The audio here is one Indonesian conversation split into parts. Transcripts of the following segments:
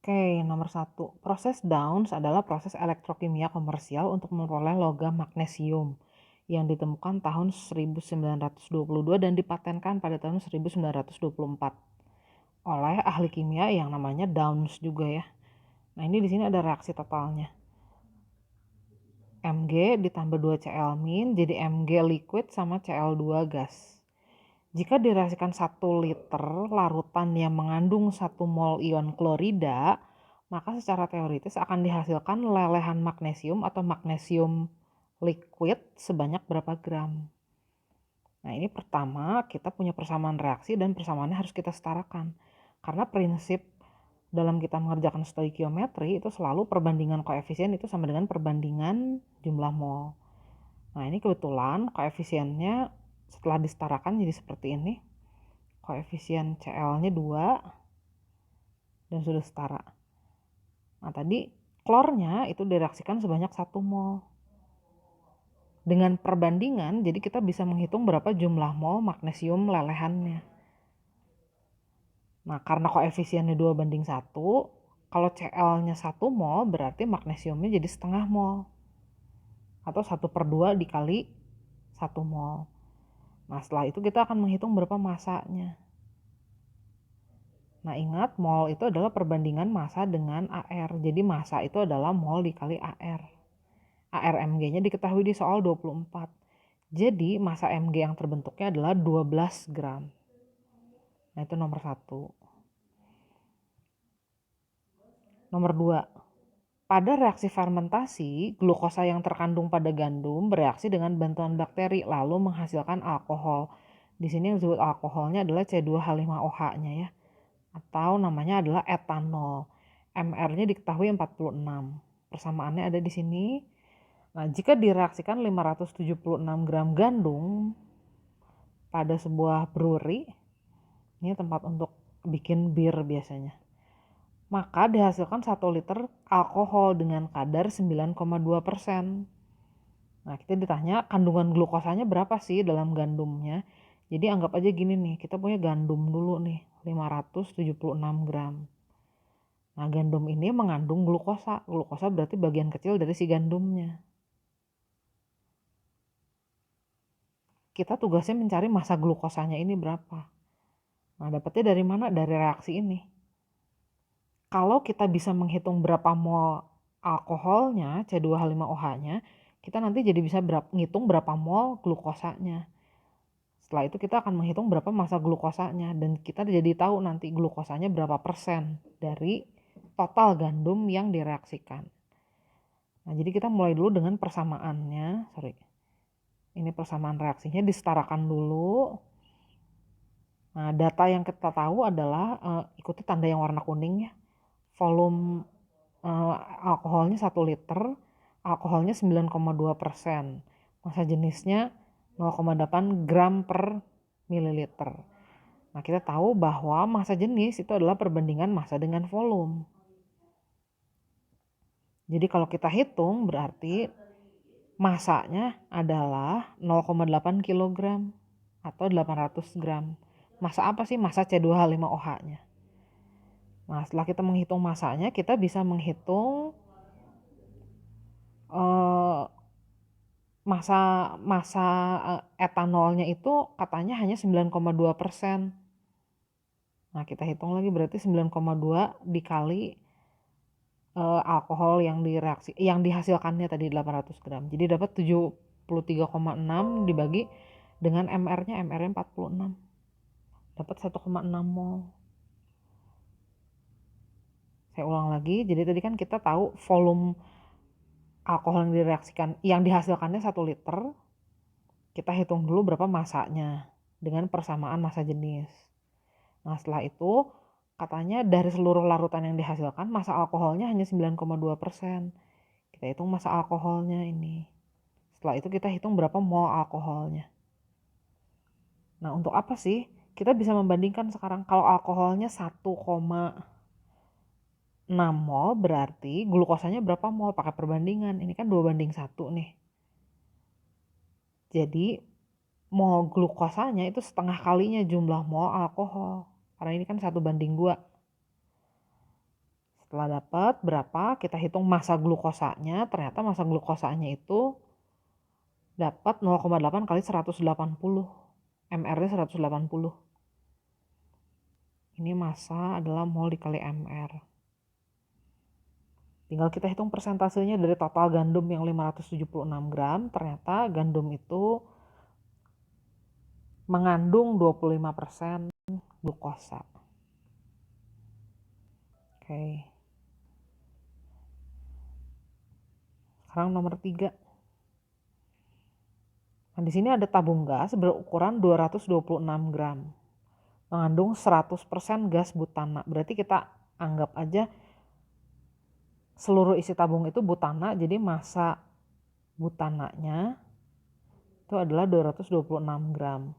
Oke, nomor satu. Proses Downs adalah proses elektrokimia komersial untuk memperoleh logam magnesium yang ditemukan tahun 1922 dan dipatenkan pada tahun 1924 oleh ahli kimia yang namanya Downs juga ya. Nah, ini di sini ada reaksi totalnya. Mg ditambah 2Cl- jadi Mg liquid sama Cl2 gas. Jika direaksikan 1 liter larutan yang mengandung 1 mol ion klorida, maka secara teoritis akan dihasilkan lelehan magnesium atau magnesium liquid sebanyak berapa gram. Nah, ini pertama kita punya persamaan reaksi dan persamaannya harus kita setarakan. Karena prinsip dalam kita mengerjakan stoikiometri itu selalu perbandingan koefisien itu sama dengan perbandingan jumlah mol. Nah, ini kebetulan koefisiennya setelah disetarakan jadi seperti ini. Koefisien Cl-nya 2 dan sudah setara. Nah, tadi klornya itu direaksikan sebanyak 1 mol. Dengan perbandingan, jadi kita bisa menghitung berapa jumlah mol magnesium lelehannya. Nah, karena koefisiennya 2:1, kalau Cl-nya 1 mol berarti magnesiumnya jadi setengah mol. Atau 1/2 dikali 1 mol. Nah, setelah itu kita akan menghitung berapa masanya. Nah, ingat mol itu adalah perbandingan massa dengan AR. Jadi massa itu adalah mol dikali AR. AR Mg-nya diketahui di soal 24. Jadi massa Mg yang terbentuknya adalah 12 gram. Nah, itu nomor 1. Nomor 2. Pada reaksi fermentasi, glukosa yang terkandung pada gandum bereaksi dengan bantuan bakteri lalu menghasilkan alkohol. Di sini yang disebut alkoholnya adalah C2H5OH-nya ya. Atau namanya adalah etanol. MR-nya diketahui 46. Persamaannya ada di sini. Nah, jika direaksikan 576 gram gandum pada sebuah brewery, ini tempat untuk bikin bir biasanya, maka dihasilkan 1 liter alkohol dengan kadar 9,2%. Nah, kita ditanya kandungan glukosanya berapa sih dalam gandumnya. Jadi anggap aja gini nih, kita punya gandum dulu nih, 576 gram. Nah, gandum ini mengandung glukosa. Glukosa berarti bagian kecil dari si gandumnya. Kita tugasnya mencari massa glukosanya ini berapa. Nah, dapatnya dari mana? Dari reaksi ini. Kalau kita bisa menghitung berapa mol alkoholnya, C2H5OH-nya, kita nanti jadi bisa ngitung berapa mol glukosanya. Setelah itu kita akan menghitung berapa massa glukosanya dan kita jadi tahu nanti glukosanya berapa persen dari total gandum yang direaksikan. Nah, jadi kita mulai dulu dengan persamaannya, Ini persamaan reaksinya disetarakan dulu. Nah, data yang kita tahu adalah ikuti tanda yang warna kuning ya. Volume alkoholnya 1 liter, alkoholnya 9,2%. Massa jenisnya 0,8 gram per mililiter. Nah, kita tahu bahwa massa jenis itu adalah perbandingan massa dengan volume. Jadi kalau kita hitung berarti massanya adalah 0,8 kg atau 800 gram. Massa apa sih? Massa C2H5OH-nya. Nah, setelah kita menghitung massanya, kita bisa menghitung massa etanolnya itu katanya hanya 9,2%. Nah, kita hitung lagi berarti 9,2 dikali alkohol yang dihasilkannya tadi 800 gram. Jadi dapat 73,6 dibagi dengan MR-nya 46. Dapat 1,6 mol. Saya ulang lagi. Jadi tadi kan kita tahu volume alkohol yang dihasilkannya 1 liter. Kita hitung dulu berapa massanya dengan persamaan massa jenis. Nah, setelah itu katanya dari seluruh larutan yang dihasilkan massa alkoholnya hanya 9,2%. Kita hitung massa alkoholnya ini. Setelah itu kita hitung berapa mol alkoholnya. Nah, untuk apa sih? Kita bisa membandingkan sekarang kalau alkoholnya 1,6 mol berarti glukosanya berapa mol pakai perbandingan. Ini kan 2:1 nih. Jadi mol glukosanya itu setengah kalinya jumlah mol alkohol. Karena ini kan 1:2. Setelah dapat berapa, kita hitung massa glukosanya. Ternyata massa glukosanya itu dapat 0,8 kali 180. MR-nya 180. Ini massa adalah mol dikali MR. Tinggal kita hitung persentasenya dari total gandum yang 576 gram. Ternyata gandum itu mengandung 25% glukosa. Oke. Sekarang nomor 3. Nah, di sini ada tabung gas berukuran 226 gram. Mengandung 100% gas butana. Berarti kita anggap aja seluruh isi tabung itu butana, jadi massa butananya itu adalah 226 gram.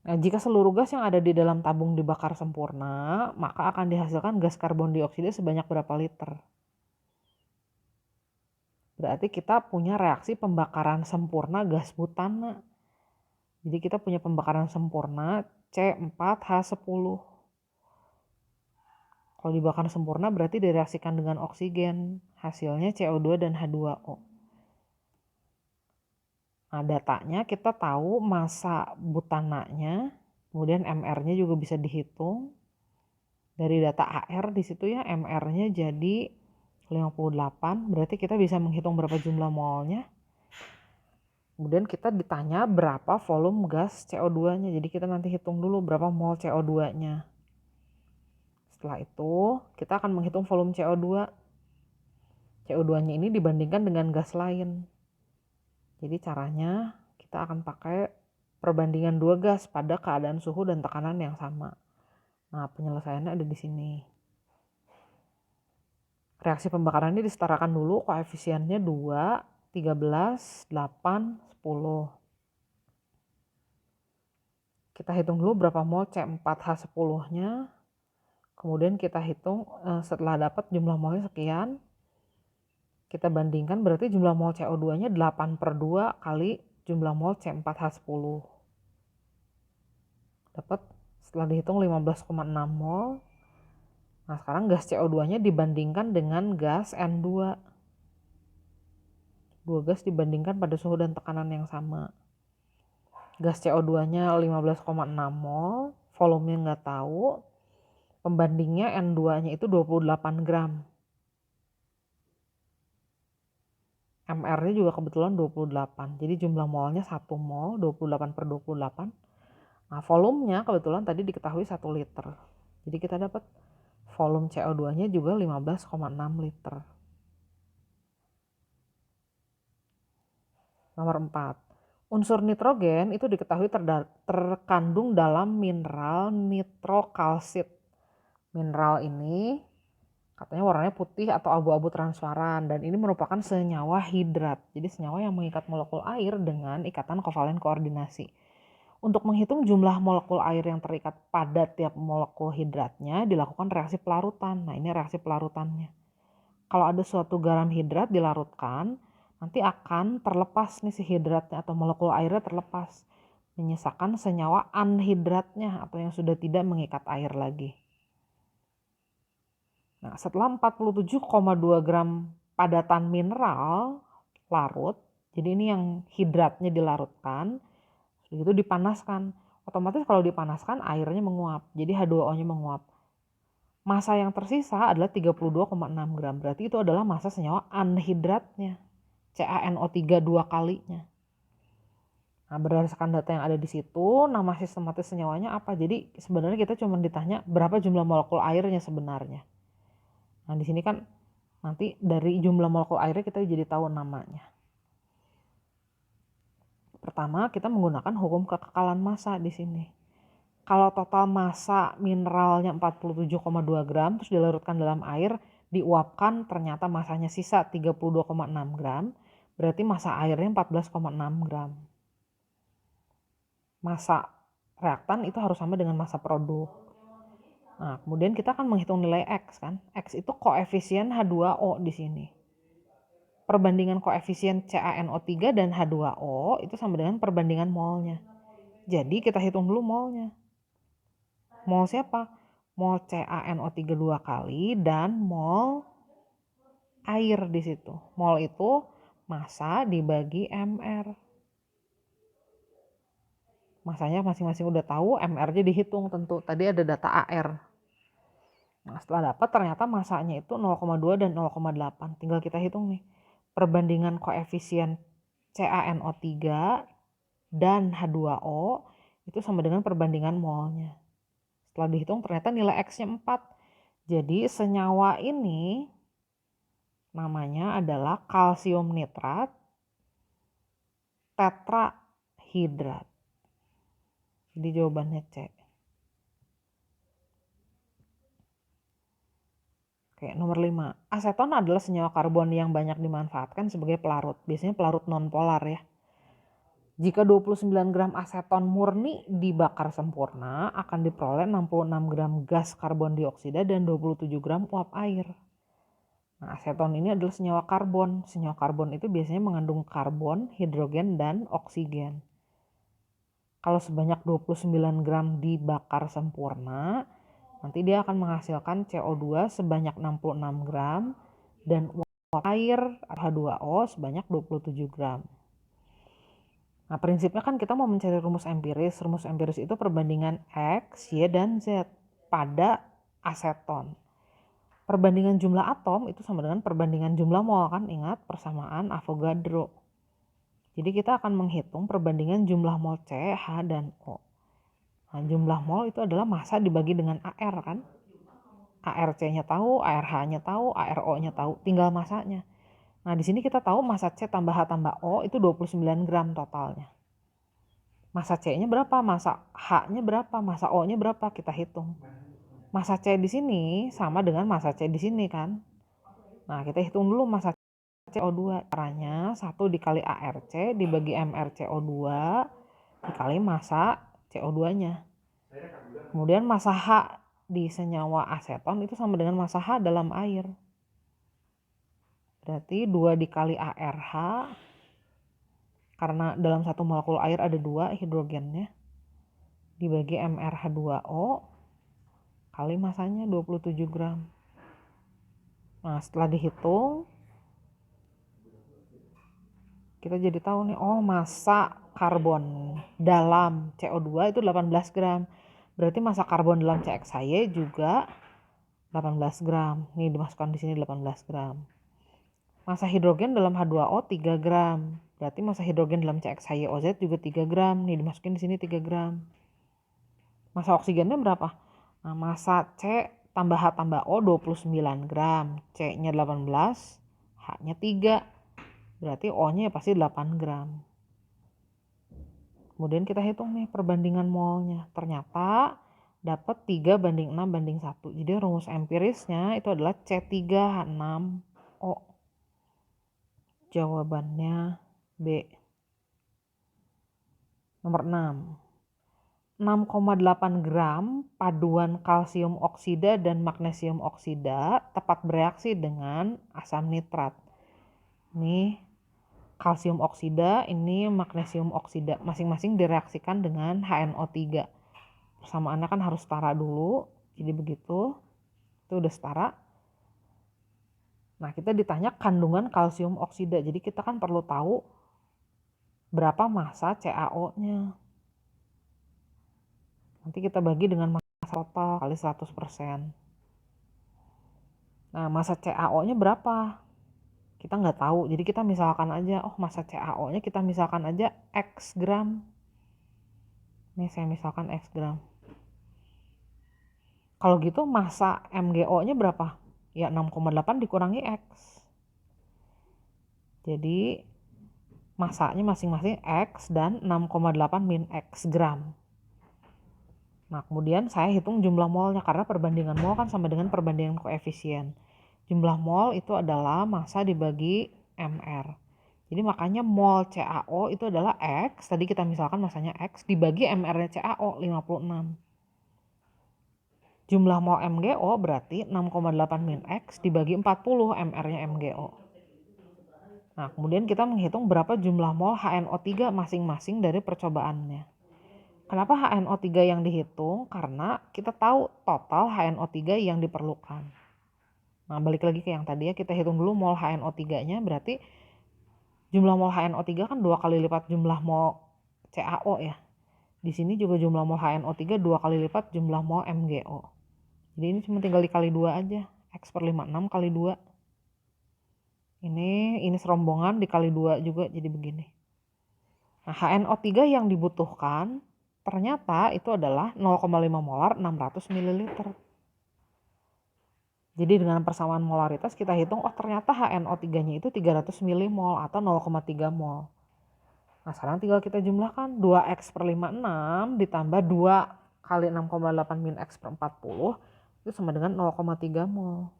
Nah, jika seluruh gas yang ada di dalam tabung dibakar sempurna, maka akan dihasilkan gas karbon dioksida sebanyak berapa liter? Berarti kita punya reaksi pembakaran sempurna gas butana. Jadi kita punya pembakaran sempurna C4H10. Kalau dibakar sempurna berarti direaksikan dengan oksigen. Hasilnya CO2 dan H2O. Nah, datanya kita tahu massa butananya, kemudian MR-nya juga bisa dihitung. Dari data AR di situ ya, MR-nya jadi 58, berarti kita bisa menghitung berapa jumlah molnya. Kemudian kita ditanya berapa volume gas CO2-nya. Jadi kita nanti hitung dulu berapa mol CO2-nya. Setelah itu kita akan menghitung volume CO2. CO2-nya ini dibandingkan dengan gas lain. Jadi caranya kita akan pakai perbandingan dua gas pada keadaan suhu dan tekanan yang sama. Nah, penyelesaiannya ada di sini. Reaksi pembakaran ini disetarakan dulu, koefisiennya 2, 13, 8, 10. Kita hitung dulu berapa mol C4H10-nya. Kemudian kita hitung setelah dapat jumlah molnya sekian. Kita bandingkan berarti jumlah mol CO2-nya 8/2 kali jumlah mol C4H10. Dapat setelah dihitung 15,6 mol. Nah, sekarang gas CO2-nya dibandingkan dengan gas N2. Dua gas dibandingkan pada suhu dan tekanan yang sama. Gas CO2-nya 15,6 mol, volumenya nggak tahu. Pembandingnya N2-nya itu 28 gram. MR-nya juga kebetulan 28. Jadi jumlah molnya 1 mol, 28/28. Nah, volumenya kebetulan tadi diketahui 1 liter. Jadi kita dapat volume CO2-nya juga 15,6 liter. Nomor 4. Unsur nitrogen itu diketahui terkandung dalam mineral nitrokalsit. Mineral ini katanya warnanya putih atau abu-abu transparan dan ini merupakan senyawa hidrat. Jadi senyawa yang mengikat molekul air dengan ikatan kovalen koordinasi. Untuk menghitung jumlah molekul air yang terikat pada tiap molekul hidratnya dilakukan reaksi pelarutan. Nah, ini reaksi pelarutannya. Kalau ada suatu garam hidrat dilarutkan, nanti akan terlepas nih si hidratnya atau molekul airnya terlepas. Menyisakan senyawa anhidratnya atau yang sudah tidak mengikat air lagi. Nah, setelah 47,2 gram padatan mineral larut, jadi ini yang hidratnya dilarutkan, itu dipanaskan. Otomatis kalau dipanaskan airnya menguap, jadi H2O-nya menguap. Massa yang tersisa adalah 32,6 gram, berarti itu adalah massa senyawa anhidratnya, CaNO3 2 kalinya. Nah, berdasarkan data yang ada di situ, nama sistematis senyawanya apa? Jadi sebenarnya kita cuma ditanya berapa jumlah molekul airnya sebenarnya. Nah, di sini kan nanti dari jumlah molekul airnya kita jadi tahu namanya. Pertama, kita menggunakan hukum kekekalan massa di sini. Kalau total massa mineralnya 47,2 gram, terus dilarutkan dalam air, diuapkan, ternyata massanya sisa 32,6 gram, berarti massa airnya 14,6 gram. Massa reaktan itu harus sama dengan massa produk. Nah, kemudian kita akan menghitung nilai X kan. X itu koefisien H2O di sini. Perbandingan koefisien CaNO3 dan H2O itu sama dengan perbandingan molnya. Jadi kita hitung dulu molnya. Mol siapa? mol CaNO3 2 kali dan mol air di situ. Mol itu massa dibagi mR. Masanya masing-masing udah tahu, mR-nya dihitung tentu. Tadi ada data AR. Nah, setelah dapat ternyata masanya itu 0,2 dan 0,8. Tinggal kita hitung nih. Perbandingan koefisien CaNO3 dan H2O itu sama dengan perbandingan molnya. Setelah dihitung ternyata nilai X-nya 4. Jadi senyawa ini namanya adalah kalsium nitrat tetrahidrat. Jadi jawabannya C. Oke, nomor 5. Aseton adalah senyawa karbon yang banyak dimanfaatkan sebagai pelarut. Biasanya pelarut nonpolar ya. Jika 29 gram aseton murni dibakar sempurna, akan diperoleh 66 gram gas karbon dioksida dan 27 gram uap air. Nah, aseton ini adalah senyawa karbon. Senyawa karbon itu biasanya mengandung karbon, hidrogen, dan oksigen. Kalau sebanyak 29 gram dibakar sempurna, nanti dia akan menghasilkan CO2 sebanyak 66 gram dan uap air H2O sebanyak 27 gram. Nah, prinsipnya kan kita mau mencari rumus empiris. Rumus empiris itu perbandingan X, Y, dan Z pada aseton. Perbandingan jumlah atom itu sama dengan perbandingan jumlah mol kan, ingat persamaan Avogadro. Jadi kita akan menghitung perbandingan jumlah mol C, H, dan O. Nah, jumlah mol itu adalah massa dibagi dengan AR kan. ARC-nya tahu, ARH-nya tahu, ARO-nya tahu, tinggal massanya. Nah, di sini kita tahu massa C tambah H tambah O itu 29 gram totalnya. Massa C-nya berapa? Massa H-nya berapa? Massa O-nya berapa? Kita hitung. Massa C di sini sama dengan massa C di sini kan. Nah, kita hitung dulu massa CO2. Caranya 1 dikali ARC dibagi MrCO2 dikali massa CO2-nya. Kemudian massa H di senyawa aseton itu sama dengan massa H dalam air. Berarti 2 dikali ARH, karena dalam satu molekul air ada 2 hidrogennya, dibagi MrH2O kali massanya 27 gram. Nah, setelah dihitung, kita jadi tahu nih, oh massa karbon dalam CO2 itu 18 gram. Berarti massa karbon dalam CXY juga 18 gram. Nih dimasukkan di sini 18 gram. Massa hidrogen dalam H2O 3 gram. Berarti massa hidrogen dalam CXHYOZ juga 3 gram. Nih dimasukin di sini 3 gram. Massa oksigennya berapa? Nah, massa C tambah H tambah O 29 gram. C-nya 18, H-nya 3. Berarti O-nya pasti 8 gram. Kemudian kita hitung nih perbandingan molnya. Ternyata dapat 3 banding 6 banding 1. Jadi rumus empirisnya itu adalah C3H6O. Jawabannya B. Nomor 6. 6,8 gram paduan kalsium oksida dan magnesium oksida tepat bereaksi dengan asam nitrat. Ini kalsium oksida, ini magnesium oksida. Masing-masing direaksikan dengan HNO3. Persamaannya kan harus setara dulu. Jadi begitu. Itu udah setara. Nah, kita ditanya kandungan kalsium oksida. Jadi kita kan perlu tahu berapa massa CaO-nya. Nanti kita bagi dengan massa total kali 100%. Nah, massa CaO-nya berapa? Kita nggak tahu. Jadi kita misalkan aja, oh massa CaO-nya kita misalkan aja X gram. Nih saya misalkan X gram. Kalau gitu massa MgO-nya berapa? Ya 6,8 dikurangi X. Jadi massanya masing-masing X dan 6,8 min X gram. Nah, kemudian saya hitung jumlah molnya karena perbandingan mol kan sama dengan perbandingan koefisien. Jumlah mol itu adalah massa dibagi MR. Jadi makanya mol CaO itu adalah X, tadi kita misalkan massanya X, dibagi MR-nya CaO 56. Jumlah mol MgO berarti 6,8 min X dibagi 40 MR-nya MgO. Nah, kemudian kita menghitung berapa jumlah mol HNO3 masing-masing dari percobaannya. Kenapa HNO3 yang dihitung? Karena kita tahu total HNO3 yang diperlukan. Nah, balik lagi ke yang tadi ya, kita hitung dulu mol HNO3-nya, berarti jumlah mol HNO3 kan 2 kali lipat jumlah mol CaO ya. Di sini juga jumlah mol HNO3 2 kali lipat jumlah mol MgO. Jadi ini cuma tinggal dikali 2 aja. X per 56 kali 2. Ini serombongan dikali 2 juga jadi begini. Nah, HNO3 yang dibutuhkan ternyata itu adalah 0,5 molar 600 ml. Jadi dengan persamaan molaritas kita hitung, oh ternyata HNO3-nya itu 300 milimol atau 0,3 mol. Nah sekarang tinggal kita jumlahkan 2X per 56 ditambah 2 kali 6,8 min X per 40 itu sama dengan 0,3 mol.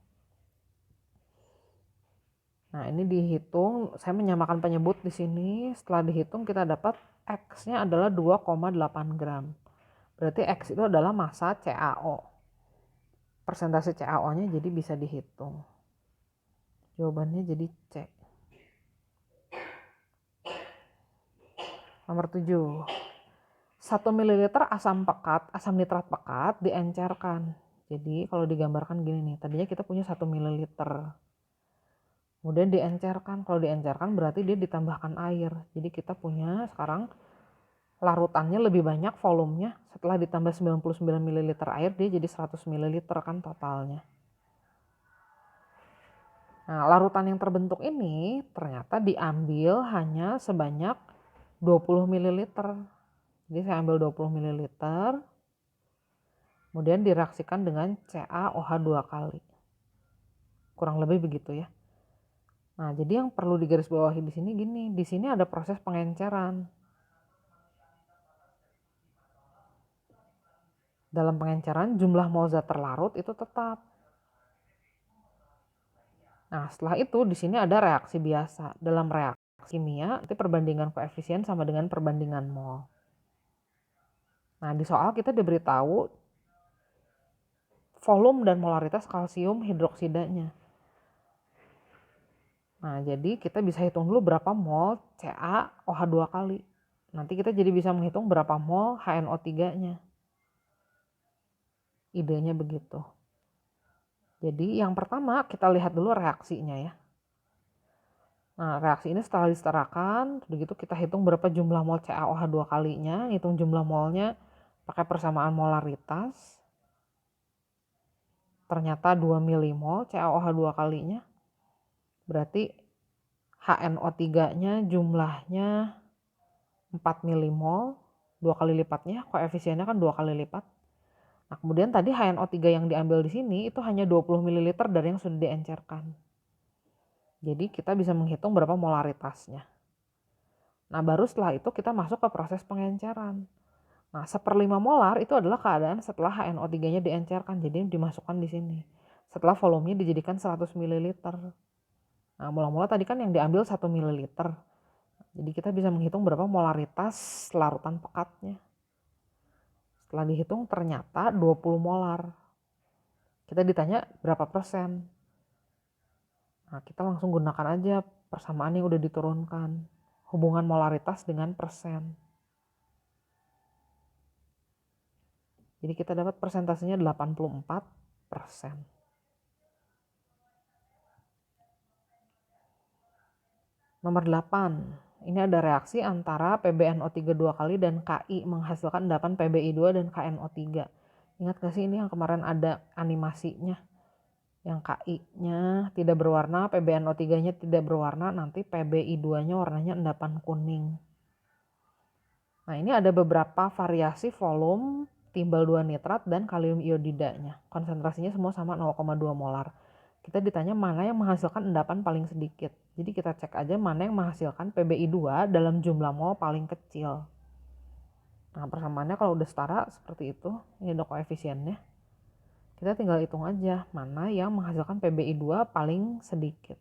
Nah ini dihitung, saya menyamakan penyebut di sini. Setelah dihitung kita dapat X-nya adalah 2,8 gram. Berarti X itu adalah massa CaO. Persentase CaO-nya jadi bisa dihitung. Jawabannya jadi C. Nomor 7. 1 ml asam pekat, asam nitrat pekat diencerkan. Jadi kalau digambarkan gini nih, tadinya kita punya 1 ml. Kemudian diencerkan, kalau diencerkan berarti dia ditambahkan air. Jadi kita punya sekarang larutannya lebih banyak volumenya, setelah ditambah 99 ml air dia jadi 100 ml kan totalnya. Nah larutan yang terbentuk ini ternyata diambil hanya sebanyak 20 ml. Jadi saya ambil 20 ml, kemudian direaksikan dengan CaOH 2 kali. Kurang lebih begitu ya. Nah, jadi yang perlu digarisbawahi di sini gini, di sini ada proses pengenceran. Dalam pengenceran jumlah mol zat terlarut itu tetap. Nah, setelah itu di sini ada reaksi biasa. Dalam reaksi kimia, nanti perbandingan koefisien sama dengan perbandingan mol. Nah, di soal kita diberitahu volume dan molaritas kalsium hidroksidanya. Nah, jadi kita bisa hitung dulu berapa mol CaOH 2 kali. Nanti kita jadi bisa menghitung berapa mol HNO3-nya. Idenya begitu. Jadi yang pertama kita lihat dulu reaksinya ya. Nah, reaksi ini setelah disetarakan, begitu kita hitung berapa jumlah mol CaOH 2 kalinya, hitung jumlah molnya pakai persamaan molaritas. Ternyata 2 milimol CaOH 2 kalinya. Berarti HNO3-nya jumlahnya 4 milimol, 2 kali lipatnya, koefisiennya kan 2 kali lipat. Nah, kemudian tadi HNO3 yang diambil di sini itu hanya 20 ml dari yang sudah diencerkan. Jadi kita bisa menghitung berapa molaritasnya. Nah, baru setelah itu kita masuk ke proses pengenceran. Nah, 1/5 molar itu adalah keadaan setelah HNO3-nya diencerkan, jadi dimasukkan di sini. Setelah volumenya dijadikan 100 ml. Nah, mula-mula tadi kan yang diambil 1 ml. Jadi kita bisa menghitung berapa molaritas larutan pekatnya. Setelah dihitung ternyata 20 molar. Kita ditanya berapa persen. Nah, kita langsung gunakan aja persamaan yang udah diturunkan. Hubungan molaritas dengan persen. Jadi kita dapat persentasenya 84%. Nomor 8. Ini ada reaksi antara PbNO3 2 kali dan Ki menghasilkan endapan PbI2 dan KNO3. Ingat gak sih ini yang kemarin ada animasinya? Yang Ki-nya tidak berwarna, PbNO3-nya tidak berwarna, nanti PbI2-nya warnanya endapan kuning. Nah ini ada beberapa variasi volume timbal 2 nitrat dan kalium iodidanya. Konsentrasinya semua sama 0,2 molar. Kita ditanya mana yang menghasilkan endapan paling sedikit. Jadi kita cek aja mana yang menghasilkan PbI2 dalam jumlah mol paling kecil. Nah persamaannya kalau udah setara seperti itu, ini ada koefisiennya. Kita tinggal hitung aja mana yang menghasilkan PbI2 paling sedikit.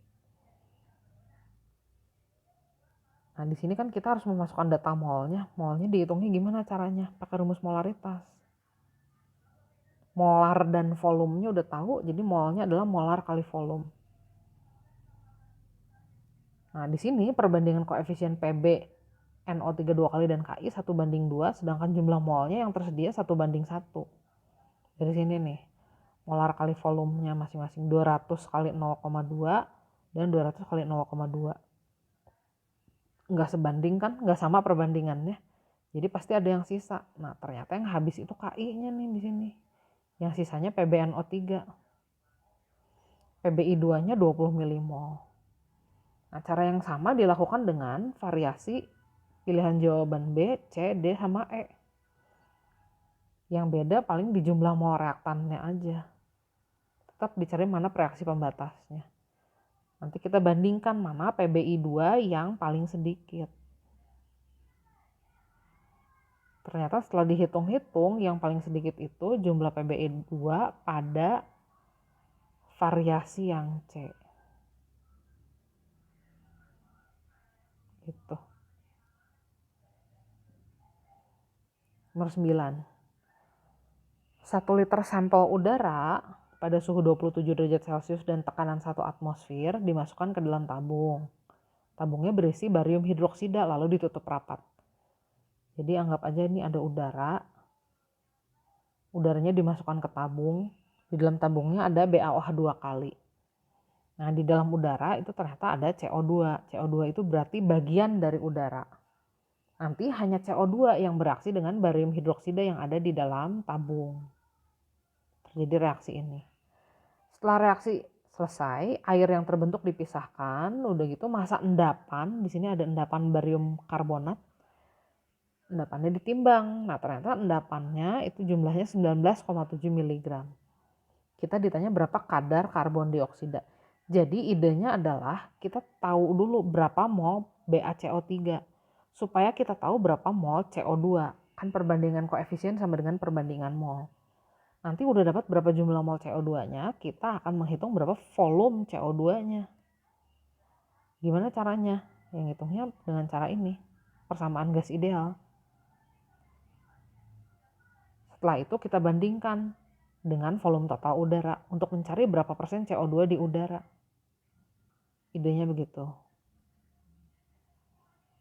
Nah di sini kan kita harus memasukkan data molnya. Molnya dihitungnya gimana caranya? Pakai rumus molaritas. Molar dan volumenya udah tahu, jadi molnya adalah molar kali volume. Nah, di sini perbandingan koefisien Pb NO3 2 kali dan KI 1:2, sedangkan jumlah molnya yang tersedia 1:1. Dari sini nih, molar kali volumenya masing-masing 200 kali 0,2 dan 200 kali 0,2. Nggak sebanding kan, nggak sama perbandingannya. Jadi pasti ada yang sisa. Nah, ternyata yang habis itu KI-nya nih di sini. Yang sisanya PbNO3. PbI2-nya 20 milimol. Nah, cara yang sama dilakukan dengan variasi pilihan jawaban B, C, D, sama E. Yang beda paling di jumlah mol reaktannya aja. Tetap dicari mana reaksi pembatasnya. Nanti kita bandingkan mana PbI2 yang paling sedikit. Ternyata setelah dihitung-hitung, yang paling sedikit itu jumlah PbI2 pada variasi yang C. Gitu. Nomor 9. 1 liter sampel udara pada suhu 27 derajat Celcius dan tekanan 1 atmosfer dimasukkan ke dalam tabung. Tabungnya berisi barium hidroksida lalu ditutup rapat. Jadi anggap aja ini ada udara. Udaranya dimasukkan ke tabung. Di dalam tabungnya ada BaOH 2 kali. Nah, di dalam udara itu ternyata ada CO2. CO2 itu berarti bagian dari udara. Nanti hanya CO2 yang bereaksi dengan barium hidroksida yang ada di dalam tabung. Terjadi reaksi ini. Setelah reaksi selesai, air yang terbentuk dipisahkan, udah gitu masa endapan, di sini ada endapan barium karbonat. Endapannya ditimbang. Nah, ternyata endapannya itu jumlahnya 19,7 mg. Kita ditanya berapa kadar karbon dioksida. Jadi idenya adalah kita tahu dulu berapa mol BaCO3 supaya kita tahu berapa mol CO2. Kan perbandingan koefisien sama dengan perbandingan mol. Nanti udah dapat berapa jumlah mol CO2-nya, kita akan menghitung berapa volume CO2-nya. Gimana caranya? Yang hitungnya dengan cara ini, persamaan gas ideal. Setelah itu kita bandingkan dengan volume total udara untuk mencari berapa persen CO2 di udara. Idenya begitu.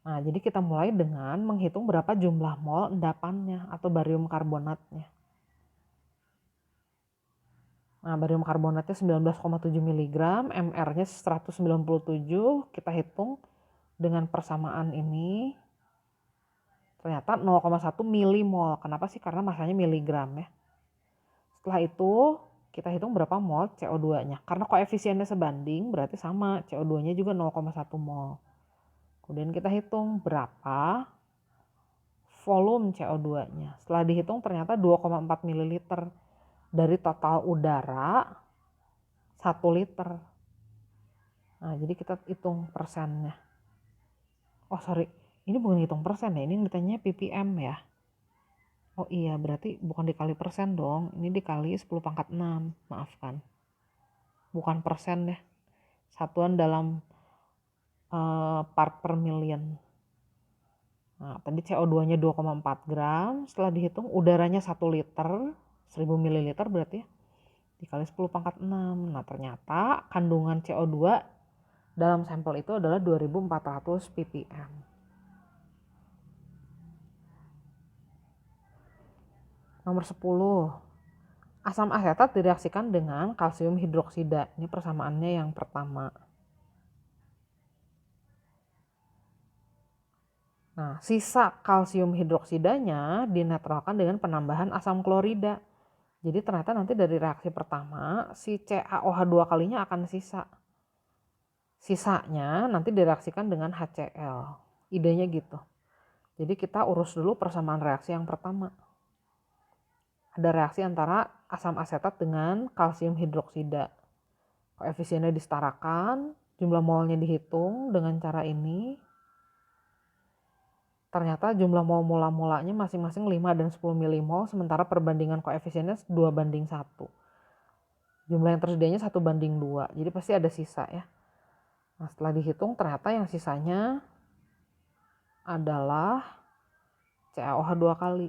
Nah, jadi kita mulai dengan menghitung berapa jumlah mol endapannya atau barium karbonatnya. Nah, barium karbonatnya 19,7 mg, MR-nya 197, kita hitung dengan persamaan ini. Ternyata 0,1 milimol. Kenapa sih? Karena masanya miligram ya. Setelah itu kita hitung berapa mol CO2-nya. Karena koefisiennya sebanding berarti sama, CO2-nya juga 0,1 mol. Kemudian kita hitung berapa volume CO2-nya. Setelah dihitung ternyata 2,4 ml dari total udara 1 liter. Nah, jadi kita hitung persennya. Oh sorry, ini bukan hitung persen ya, ini ditanya ppm ya. Oh iya, berarti bukan dikali persen dong, ini dikali 10⁻⁶, maafkan. Bukan persen deh, satuan dalam part per million. Nah, tadi CO2-nya 2,4 gram, setelah dihitung udaranya 1 liter, 1000 ml berarti ya, dikali 10⁻⁶. Nah, ternyata kandungan CO2 dalam sampel itu adalah 2400 ppm. Nomor 10. Asam asetat direaksikan dengan kalsium hidroksida. Ini persamaannya yang pertama. Nah, sisa kalsium hidroksidanya dinetralkan dengan penambahan asam klorida. Jadi ternyata nanti dari reaksi pertama, si CaOH2 kalinya akan sisa. Sisanya nanti direaksikan dengan HCl. Idenya gitu. Jadi kita urus dulu persamaan reaksi yang pertama. Ada reaksi antara asam asetat dengan kalsium hidroksida. Koefisiennya disetarakan, jumlah molnya dihitung dengan cara ini. Ternyata jumlah mol mula-mulanya masing-masing 5 dan 10 milimol, sementara perbandingan koefisiennya 2:1. Jumlah yang tersedianya 1:2, jadi pasti ada sisa ya. Nah, setelah dihitung ternyata yang sisanya adalah CaOH 2 kali.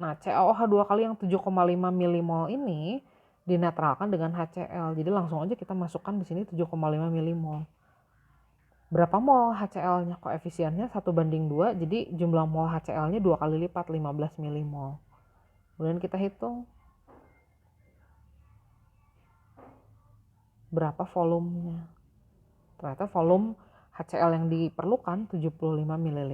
Nah, CaOH 2 kali yang 7,5 milimol ini dinetralkan dengan HCl. Jadi langsung aja kita masukkan di sini 7,5 milimol. Berapa mol HCl-nya? Koefisiennya 1:2, jadi jumlah mol HCl-nya 2 kali lipat, 15 milimol. Kemudian kita hitung berapa volumenya. Ternyata volume HCl yang diperlukan 75 ml.